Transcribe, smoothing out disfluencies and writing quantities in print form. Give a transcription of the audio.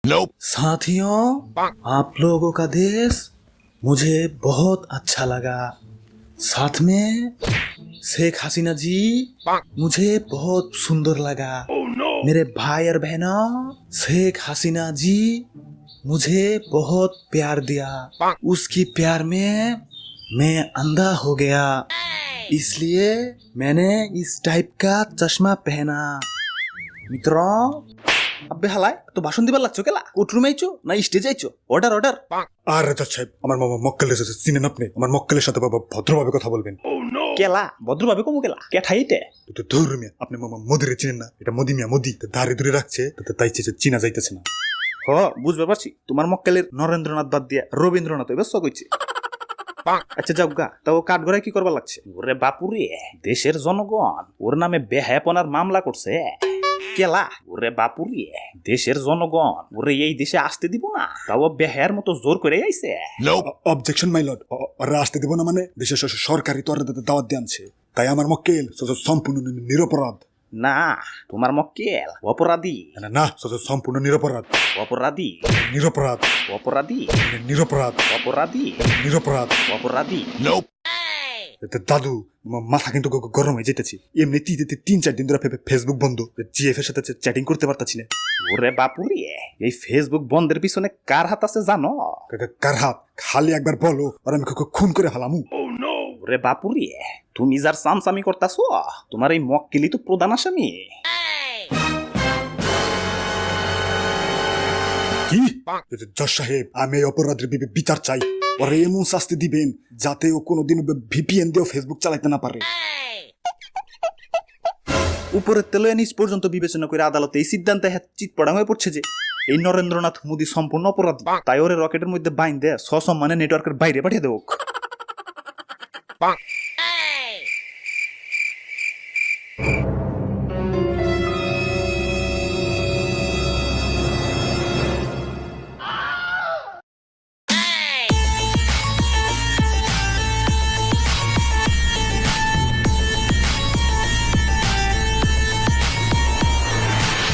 साथियों, आप लोगों का देश मुझे बहुत अच्छा लगा। साथ में शेख हसीना जी मुझे बहुत सुंदर लगा। मेरे भाई और बहनों, शेख हसीना जी मुझे बहुत प्यार दिया। उसकी प्यार में मैं अंधा हो गया, इसलिए मैंने इस टाइप का चश्मा पहना। मित्रों, अबे हालाय तो भाषण दिবার লাগছো কেলা? কোর্টরুমে আইছো না স্টেজে আইছো? Order order. আরে জজ সাহেব, আমার মামা মক্কেল এসেছে, চিনেন আপনি? আমার মক্কেলের সাথে বাবা ভদ্রভাবে কথা বলবেন। কেলা ভদ্রভাবে কমু কেলা? কে ঠাইতে? তো ধরু মিয়া, আপনি মামা মোদিরে চিনেন না? এটা মোদি মিয়া, মোদি দাঁড়ে দূরে রাখছে, তাই চেয়ে চিনা যাইতেছে না। হ, বুঝতে পারছি। তোমার মক্কেলের নরেন্দ্রনাথ বাদ দিয়া রবীন্দ্রনাথ এবার শখ হইছে। আচ্ছা যাও গা, তাও কাঠগড়ায় কি করবা লাগছে? ওরে বাপুরে, দেশের জনগণ ওর নামে বেহায়াপনার মামলা করছে। কেলা? ওরে বাপুরে, দেশের জনগণ ওরে এই দেশে আসতে দিব না, তাও বেহায়ার মতো জোর করে আইছে। অবজেকশন মাই লর্ড, ওরা আসতে দেব না মানে? দেশের সরকারি তো দাওয়াত দিয়ে আনছে, তাই আমার মক্কেল সম্পূর্ণ নিরপরাধ। না, তোমার মক্কেল অপরাধী। না, সম্পূর্ণ নিরপরাধ। অপরাধী, নিরপরাধ, অপরাধী, নিরপরাধ, অপরাধী, নিরপরাধ। অপরাধী। দাদু, মাথা কিন্তু গরম হয়ে যেতেছি। এমনি 3-4 দিন ধরে ফেসবুক বন্ধ, জিএফ এর সাথে চ্যাটিং করতে পারতাছি না। ওরে বাপুরে, এই ফেসবুক বন্ধের পিছনে কার হাত আছে জানো? কার হাত? খালি একবার বলো আর আমি খুন করে হালামু। ওরে বাপুরে, তুমি যার চামচামি করতাছো, তোমার এই মক্কেলি তো প্রধান আসামি। কি? জজ সাহেব, আমি এই অপরাধের বিচার চাই। ওরা এমন শাস্তি দিবেন যাতে ও কোনোদিন ভিপিএন দিয়েও ফেসবুক চালাইতে না পারে। উপরের তেলে নিচ পর্যন্ত বিবেচনা করে আদালতে এই সিদ্ধান্তে চিৎপড়া হয়ে পড়ছে যে এই নরেন্দ্রনাথ মোদী সম্পূর্ণ অপরাধী, তাই ওরে রকেটের মধ্যে বাইন্দে সসম্মানে নেটওয়ার্কের বাইরে পাঠিয়ে দেব।